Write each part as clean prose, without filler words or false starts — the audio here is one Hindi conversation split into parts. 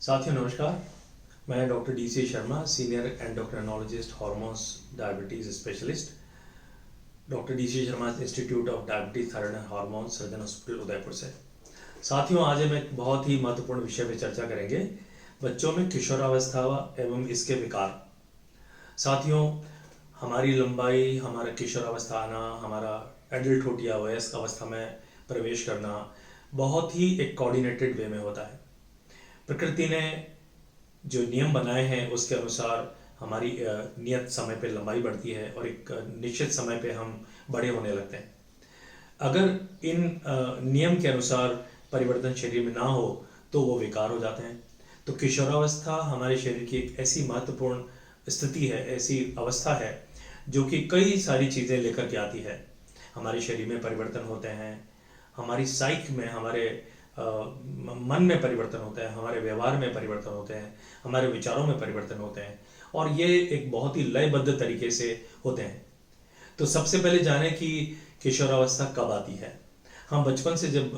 साथियों नमस्कार। मैं doctor DC Sharma, senior endocrinologist, hormones, diabetes specialist, doctor DC Sharma institute of diabetes thyroid and hormone, surgeon hospital Udaipur से। साथियों आज हम एक बहुत ही महत्वपूर्ण विषय पर चर्चा करेंगे, बच्चों में किशोरावस्था एवं इसके विकार। साथियों, हमारी लंबाई, हमारा किशोरावस्था आना, हमारा एडल्टहुड या वयस्क अवस्था में प्रवेश करना बहुत ही एक कोऑर्डिनेटेड वे में होता है। प्रकृति ने जो नियम बनाए हैं उसके अनुसार हमारी नियत समय पे लंबाई बढ़ती है और एक निश्चित समय पे हम बड़े होने लगते हैं। अगर इन नियम के अनुसार परिवर्तन शरीर में ना हो तो वो विकार हो जाते हैं। तो किशोरावस्था हमारे शरीर की एक ऐसी महत्वपूर्ण स्थिति है, ऐसी अवस्था है जो कि कई सारी चीज़ें लेकर के आती है। हमारे शरीर में परिवर्तन होते हैं, हमारी साइक में, हमारे मन में परिवर्तन होता है, हमारे व्यवहार में परिवर्तन होते हैं, हमारे विचारों में परिवर्तन होते हैं और ये एक बहुत ही लयबद्ध तरीके से होते हैं। तो सबसे पहले जाने कि किशोरावस्था कब आती है। हम बचपन से जब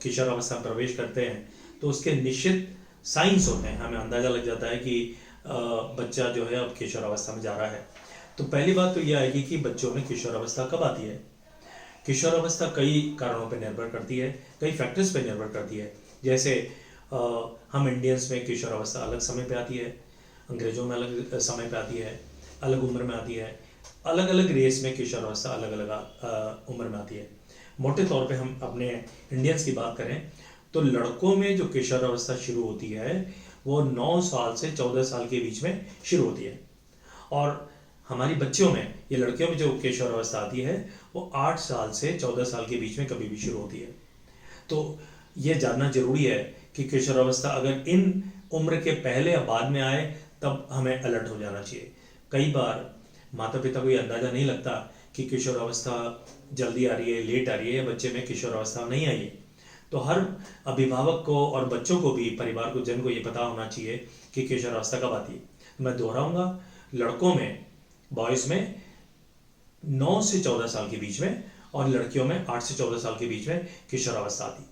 किशोरावस्था में प्रवेश करते हैं तो उसके निश्चित साइंस होते हैं, हमें अंदाज़ा लग जाता है कि बच्चा जो है अब किशोरावस्था में जा रहा है। तो पहली बात तो यह आएगी कि बच्चों में किशोरावस्था कब आती है। किशोरावस्था कई कारणों पर निर्भर करती है, कई फैक्टर्स पर निर्भर करती है। जैसे हम इंडियंस में किशोरावस्था अलग समय पे आती है, अंग्रेजों में अलग समय पे आती है, अलग उम्र में आती है, अलग अलग रेस में किशोरावस्था अलग अलग उम्र में आती है। मोटे तौर पे हम अपने इंडियंस की बात करें तो लड़कों में जो किशोरावस्था शुरू होती है वो 9 साल से 14 साल के बीच में शुरू होती है और हमारी बच्चियों में, ये लड़कियों में जो किशोरावस्था आती है वो 8 साल से 14 साल के बीच में कभी भी शुरू होती है। तो ये जानना जरूरी है कि किशोरावस्था अगर इन उम्र के पहले या बाद में आए तब हमें अलर्ट हो जाना चाहिए। कई बार माता पिता को ये अंदाज़ा नहीं लगता कि किशोरावस्था जल्दी आ रही है, लेट आ रही है, या बच्चे में किशोरावस्था नहीं आई है। तो हर अभिभावक को और बच्चों को भी, परिवार को, जन को ये पता होना चाहिए कि किशोरावस्था कब आती है। मैं दोहराऊंगा, लड़कों में, बॉयज़ में 9 से 14 साल के बीच में और लड़कियों में 8 से 14 साल के बीच में किशोरावस्था आती।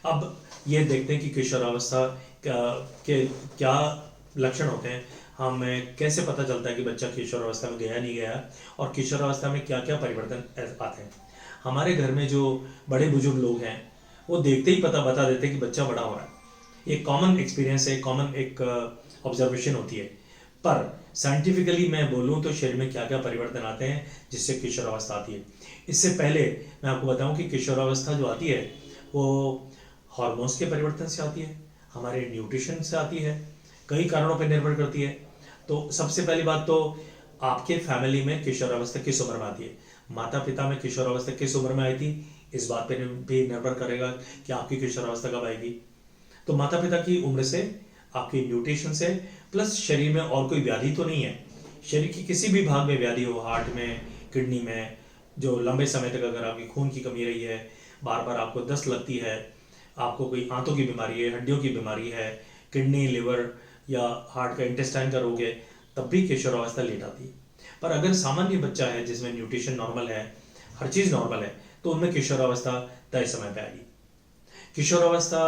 अब ये देखते हैं कि किशोरावस्था के क्या लक्षण होते हैं, हमें कैसे पता चलता है कि बच्चा किशोरावस्था में गया नहीं गया और किशोरावस्था में क्या क्या परिवर्तन आते हैं। हमारे घर में जो बड़े बुजुर्ग लोग हैं वो देखते ही बता देते हैं कि बच्चा बड़ा हो रहा है। ये कॉमन एक्सपीरियंस है, कॉमन एक ऑब्जर्वेशन होती है। पर साइंटिफिकली मैं बोलूँ तो शरीर में क्या क्या परिवर्तन आते हैं जिससे किशोरावस्था आती है। इससे पहले मैं आपको बताऊं कि किशोरावस्था जो आती है वो हार्मोन्स के परिवर्तन से आती है, हमारे न्यूट्रिशन से आती है, कई कारणों पर निर्भर करती है। तो सबसे पहली बात तो आपके फैमिली में किशोरावस्था किस उम्र में आती है, माता पिता में किशोरावस्था किस उम्र में आई थी, इस बात पर भी निर्भर करेगा कि आपकी किशोरावस्था कब आएगी। तो माता पिता की उम्र से, आपकी न्यूट्रिशन से, प्लस शरीर में और कोई व्याधि तो नहीं है, शरीर की किसी भी भाग में व्याधि हो, हार्ट में, किडनी में, जो लंबे समय तक अगर आपकी खून की कमी रही है, बार बार आपको दस्त लगती है, आपको कोई आंतों की बीमारी है, हड्डियों की बीमारी है, किडनी, लिवर या हार्ट का, इंटेस्टाइन का रोग है, तब भी किशोरावस्था लेट आती है। पर अगर सामान्य बच्चा है जिसमें न्यूट्रिशन नॉर्मल है, हर चीज़ नॉर्मल है, तो उनमें किशोरावस्था तय समय पर आएगी। किशोरावस्था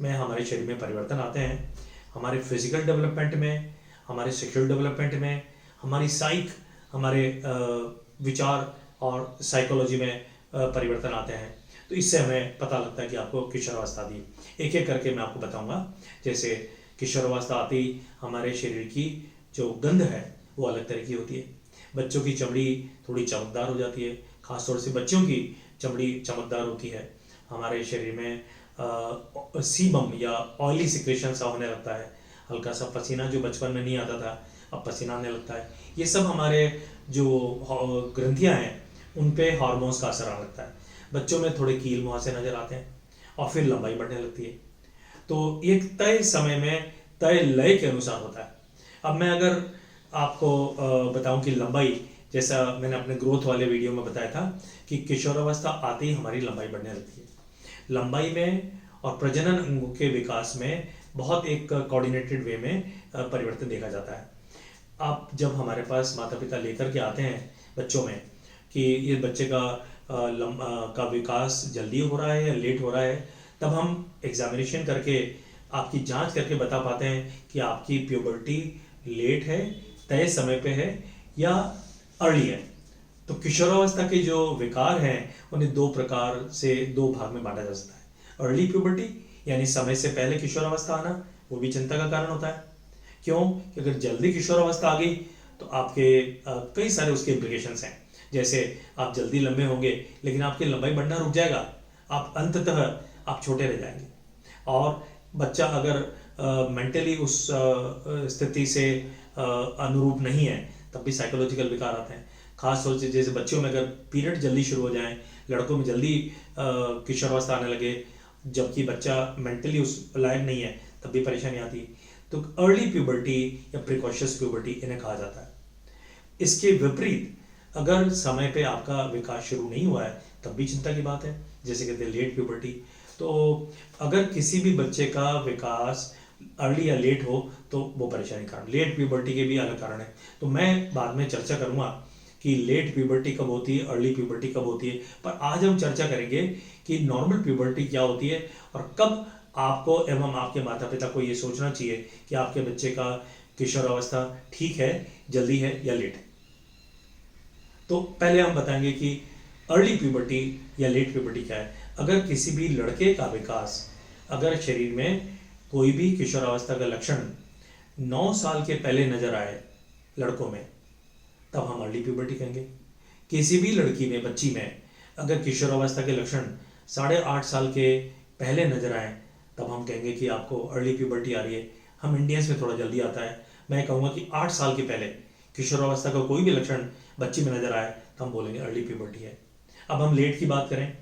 में हमारे शरीर में परिवर्तन आते हैं, हमारे फिजिकल डेवलपमेंट में, हमारे सेक्सुअल डेवलपमेंट में, हमारी साइक, हमारे विचार और साइकोलॉजी में परिवर्तन आते हैं। तो इससे हमें पता लगता है कि आपको किशोरावस्था दी। एक एक करके मैं आपको बताऊंगा। जैसे किशोरावस्था आती हमारे शरीर की जो गंध है वो अलग तरह की होती है। बच्चों की चमड़ी थोड़ी चमकदार हो जाती है, खासतौर से बच्चों की चमड़ी चमकदार होती है। हमारे शरीर में सीबम या ऑयली सिक्रेशन सा होने लगता है, हल्का सा पसीना जो बचपन में नहीं आता था अब पसीना आने लगता है। ये सब हमारे जो ग्रंथियां हैं उन पे हार्मोन्स का असर आने लगता है। बच्चों में थोड़े कील मुहासे नजर आते हैं और फिर लंबाई बढ़ने लगती है। तो एक तय समय में, तय लय के अनुसार होता है। अब मैं अगर आपको बताऊं कि लंबाई, जैसा मैंने अपने ग्रोथ वाले वीडियो में बताया था कि किशोरावस्था आते ही हमारी लंबाई बढ़ने लगती है। लंबाई में और प्रजनन अंगों के विकास में बहुत एक कोऑर्डिनेटेड वे में परिवर्तन देखा जाता है। आप जब हमारे पास माता पिता लेकर के आते हैं बच्चों में कि ये बच्चे का विकास जल्दी हो रहा है या लेट हो रहा है, तब हम एग्जामिनेशन करके आपकी जांच करके बता पाते हैं कि आपकी प्यूबर्टी लेट है, तय समय पे है या अर्ली है। तो किशोरावस्था के जो विकार हैं उन्हें दो प्रकार से, दो भाग में बांटा जा सकता है। अर्ली प्यूबर्टी यानी समय से पहले किशोरावस्था आना, वो भी चिंता का कारण होता है। क्यों? कि अगर जल्दी किशोरावस्था आ गई तो आपके कई सारे उसके इम्प्लीकेशंस हैं। जैसे आप जल्दी लंबे होंगे लेकिन आपकी लंबाई बढ़ना रुक जाएगा, आप अंततः आप छोटे रह जाएंगे। और बच्चा अगर मेंटली उस स्थिति से अनुरूप नहीं है तब भी साइकोलॉजिकल विकार आते हैं। खास तौर से जैसे बच्चों में अगर पीरियड जल्दी शुरू हो जाए, लड़कों में जल्दी किशोरावस्था आने लगे जबकि बच्चा मेंटली उस लायक नहीं है, तब भी परेशानी आती है। तो अर्ली प्यूबर्टी या प्रिकॉशियस प्यूबर्टी इन्हें कहा जाता है। इसके विपरीत अगर समय पे आपका विकास शुरू नहीं हुआ है तब भी चिंता की बात है, जैसे कहते हैं लेट प्यूबर्टी। तो अगर किसी भी बच्चे का विकास अर्ली या लेट हो तो वो परेशानी कारण। लेट प्यूबर्टी के भी अलग कारण है, तो मैं बाद में चर्चा करूंगा कि लेट प्यूबर्टी कब होती है, अर्ली प्यूबर्टी कब होती है। पर आज हम चर्चा करेंगे कि नॉर्मल प्यूबर्टी क्या होती है और कब आपको एवं आपके माता पिता को ये सोचना चाहिए कि आपके बच्चे का किशोरावस्था ठीक है, जल्दी है या लेट है। तो पहले हम बताएंगे कि अर्ली प्यूबर्टी या लेट प्यूबर्टी क्या है। अगर किसी भी लड़के का विकास, अगर शरीर में कोई भी किशोरावस्था का लक्षण 9 साल के पहले नजर आए लड़कों में, तब हम अर्ली प्यूबर्टी कहेंगे। किसी भी लड़की में, बच्ची में अगर किशोरावस्था के लक्षण 8.5 साल के पहले नजर आए तब हम कहेंगे कि आपको अर्ली प्यूबर्टी आ रही है। हम इंडियंस में थोड़ा जल्दी आता है, मैं कहूँगा कि 8 साल के पहले किशोरावस्था का कोई भी लक्षण बच्ची में नजर आए तो हम बोलेंगे अर्ली प्यूबर्टी है। अब हम लेट की बात करें,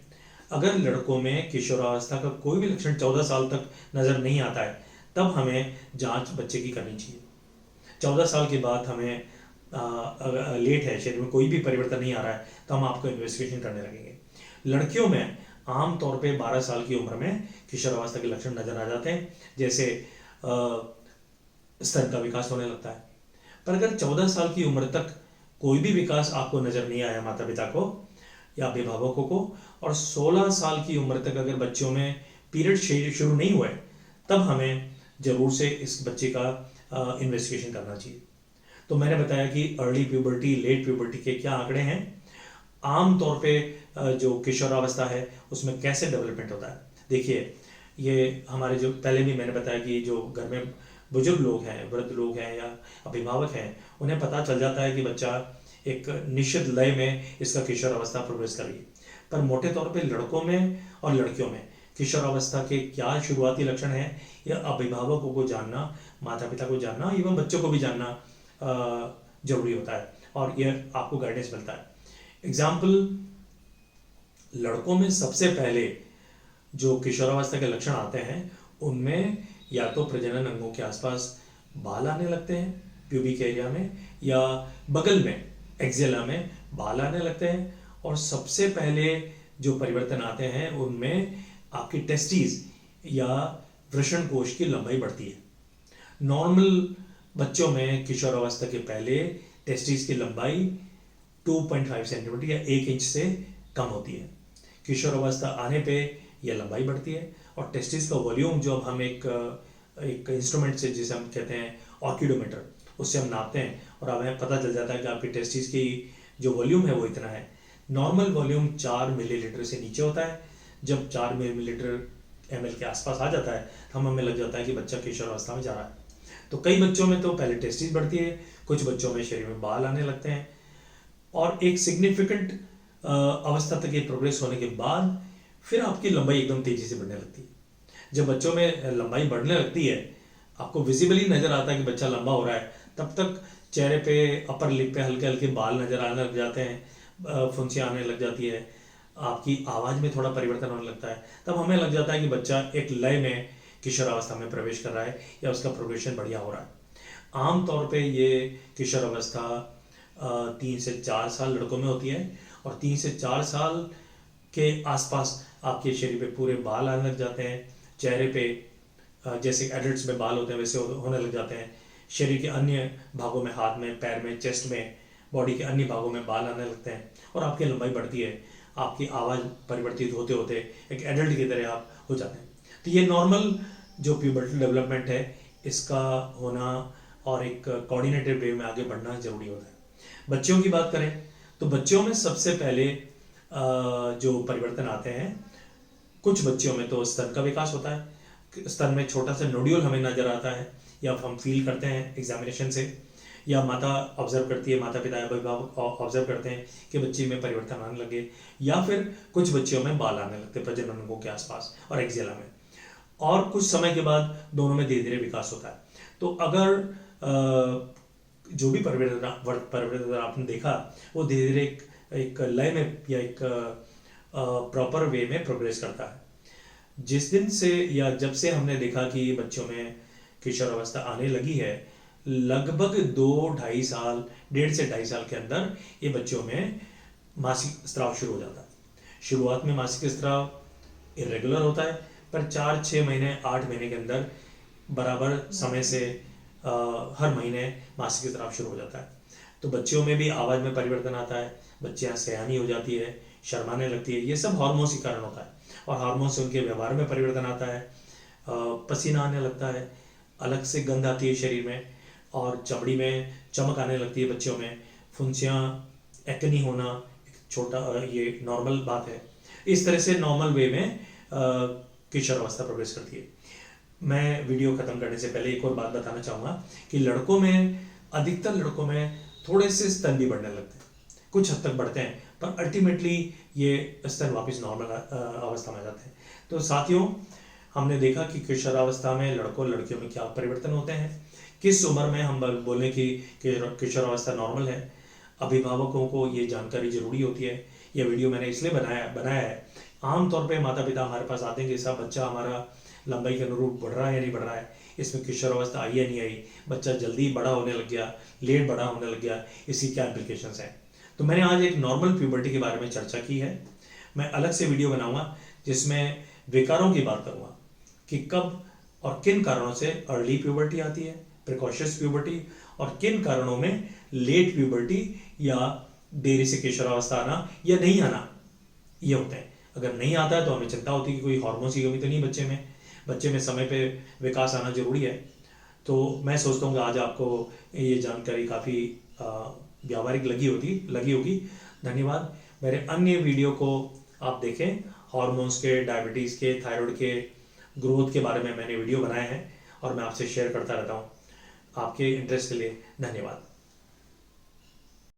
अगर लड़कों में किशोरावस्था का कोई भी लक्षण 14 साल तक नजर नहीं आता है तब हमें जांच बच्चे की करनी चाहिए। 14 साल के बाद हमें लेट है, शरीर में कोई भी परिवर्तन नहीं आ रहा है तो हम आपको इन्वेस्टिगेशन करने लगेंगे। लड़कियों में आमतौर पे 12 साल की उम्र में किशोरावस्था के लक्षण नजर आ जाते हैं, जैसे स्तन का विकास होने लगता है। पर अगर 14 साल की उम्र तक कोई भी विकास आपको नजर नहीं आया माता पिता को या अभिभावकों को, और 16 साल की उम्र तक अगर बच्चों में पीरियड शुरू नहीं हुए, तब हमें जरूर से इस बच्चे का इन्वेस्टिगेशन करना चाहिए। तो मैंने बताया कि अर्ली प्यूबर्टी, लेट प्यूबर्टी के क्या आंकड़े हैं, आमतौर पे जो किशोरावस्था है उसमें कैसे डेवलपमेंट होता है। देखिए, ये हमारे जो पहले भी मैंने बताया कि जो घर में बुजुर्ग लोग हैं, वृद्ध लोग हैं या अभिभावक हैं, उन्हें पता चल जाता है कि बच्चा एक निश्चित लय में इसका किशोरावस्था प्रोग्रेस कर रही है। पर मोटे तौर पे लड़कों में और लड़कियों में किशोरावस्था के क्या शुरुआती लक्षण हैं, यह अभिभावकों को जानना, माता पिता को जानना, एवं बच्चों को भी जानना जरूरी होता है और यह आपको गाइडेंस मिलता है। एग्जाम्पल, लड़कों में सबसे पहले जो किशोरावस्था के लक्षण आते हैं उनमें या तो प्रजनन अंगों के आसपास बाल आने लगते हैं प्यूबिक एरिया में, या बगल में एक्सेला में बाल आने लगते हैं, और सबसे पहले जो परिवर्तन आते हैं उनमें आपकी टेस्टिस या वृषण कोश की लंबाई बढ़ती है। नॉर्मल बच्चों में किशोरावस्था के पहले टेस्टिस की लंबाई 2.5 सेंटीमीटर या 1 इंच से कम होती है। किशोरावस्था आने पे यह लंबाई बढ़ती है और टेस्टिस का वॉल्यूम जो अब हम एक इंस्ट्रूमेंट से, जिसे हम कहते हैं ऑर्किडोमीटर, उससे हम नापते हैं और हमें पता चल जाता है कि आपकी टेस्टिस की जो वॉल्यूम है वो इतना है। नॉर्मल वॉल्यूम 4 मिलीलीटर से नीचे होता है। जब 4 मिलीलीटर ml के आसपास आ जाता है तो हमें लग जाता है कि बच्चा किशोरावस्था में जा रहा है। तो कई बच्चों में तो पहले टेस्टिस बढ़ती है, कुछ बच्चों में शरीर में बाल आने लगते हैं, और एक सिग्निफिकेंट अवस्था तक ये प्रोग्रेस होने के बाद फिर आपकी लंबाई एकदम तेजी से बढ़ने लगती है। जब बच्चों में लंबाई बढ़ने लगती है, आपको विजिबली नजर आता है कि बच्चा लंबा हो रहा है, तब तक चेहरे पे, अपर लिप पे हल्के हल्के बाल नजर आने लग जाते हैं, फुंसियाँ आने लग जाती है, आपकी आवाज में थोड़ा परिवर्तन होने लगता है। तब हमें लग जाता है कि बच्चा एक लय में किशोरावस्था में प्रवेश कर रहा है या उसका प्रोग्रेशन बढ़िया हो रहा है। आमतौर पे ये किशोरावस्था 3 से 4 साल लड़कों में होती है, और 3 से 4 साल के आसपास आपके शरीर पे पूरे बाल आने लग जाते हैं। चेहरे पे जैसे एडल्ट्स में बाल होते हैं वैसे होने लग जाते हैं। शरीर के अन्य भागों में, हाथ में, पैर में, चेस्ट में, बॉडी के अन्य भागों में बाल आने लगते हैं और आपकी लंबाई बढ़ती है। आपकी आवाज़ परिवर्तित होते होते एक एडल्ट की तरह आप हो जाते हैं। तो ये नॉर्मल जो प्यूबर्टल डेवलपमेंट है इसका होना और एक कोऑर्डिनेटेड वे में आगे बढ़ना जरूरी होता है। बच्चों की बात करें तो बच्चों में सबसे पहले जो परिवर्तन आते हैं, कुछ बच्चों में तो स्तन का विकास होता है, स्तन में छोटा सा नोड्यूल हमें नजर आता है या हम फील करते हैं एग्जामिनेशन से, या माता ऑब्जर्व करती है, माता पिता अभिभावक ऑब्जर्व करते हैं कि बच्चे में परिवर्तन आने लगे, या फिर कुछ बच्चियों में बाल आने लगते हैं प्रजनन अंगों के आसपास और एक्जिला में, और कुछ समय के बाद दोनों में धीरे धीरे विकास होता है। तो अगर जो भी परिवर्तन आपने देखा वो धीरे धीरे एक लय में या एक प्रॉपर वे में प्रोग्रेस करता है। जिस दिन से या जब से हमने देखा कि बच्चों में किशोर अवस्था आने लगी है, लगभग 2-2.5 साल, 1.5 से 2.5 साल के अंदर ये बच्चों में मासिक स्राव शुरू हो जाता है। शुरुआत में मासिक स्राव इरेगुलर होता है, पर 4-6 महीने 8 महीने के अंदर बराबर समय से हर महीने मासिक स्राव शुरू हो जाता है। तो बच्चियों में भी आवाज़ में परिवर्तन आता है, बच्चियाँ सयानी हो जाती है, शर्माने लगती है। ये सब हार्मोन्स के कारण होता है, और हार्मोन से उनके व्यवहार में परिवर्तन आता है, पसीना आने लगता है, अलग से गंध आती है शरीर में, और चमड़ी में चमक आने लगती है बच्चों में, फुंसियाँ, एक्नी होना छोटा ये नॉर्मल बात है। इस तरह से नॉर्मल वे में किशोर अवस्था प्रोग्रेस करती है। मैं वीडियो ख़त्म करने से पहले एक और बात बताना चाहूँगा कि लड़कों में, अधिकतर लड़कों में थोड़े से स्तन भी बढ़ने लगते हैं, कुछ हद तक बढ़ते हैं, पर अल्टीमेटली ये स्तन वापस नॉर्मल अवस्था में आ जाते हैं। तो साथियों, हमने देखा कि किशोरावस्था में लड़कों लड़कियों में क्या परिवर्तन होते हैं, किस उम्र में हम बोलें कि किशोरावस्था नॉर्मल है। अभिभावकों को ये जानकारी जरूरी होती है। यह वीडियो मैंने इसलिए बनाया है, आमतौर पे माता पिता हमारे पास आते हैं कि साहब बच्चा हमारा लंबाई के अनुरूप बढ़ रहा है या नहीं बढ़ रहा है, इसमें किशोरावस्था आई या नहीं आई, बच्चा जल्दी बड़ा होने लग गया, लेट बड़ा होने लग गया, इसकी क्या इम्प्लीकेशंस हैं। तो मैंने आज एक नॉर्मल प्यूबर्टी के बारे में चर्चा की है। मैं अलग से वीडियो बनाऊंगा जिसमें विकारों की बात करूंगा कि कब और किन कारणों से अर्ली प्यूबर्टी आती है, प्रिकॉशियस प्यूबर्टी, और किन कारणों में लेट प्यूबर्टी या देरी से किशोरावस्था आना या नहीं आना ये होते हैं। अगर नहीं आता है तो हमें चिंता होती है कि कोई हार्मोन की कमी तो नहीं बच्चे में समय पे विकास आना जरूरी है। तो मैं सोचता हूँ कि आज आपको ये जानकारी काफ़ी व्यावहारिक लगी होगी। धन्यवाद। मेरे अन्य वीडियो को आप देखें, हार्मोन्स के, डायबिटीज़ के, थायराइड के, ग्रोथ के बारे में मैंने वीडियो बनाए हैं और मैं आपसे शेयर करता रहता हूँ। आपके इंटरेस्ट के लिए धन्यवाद।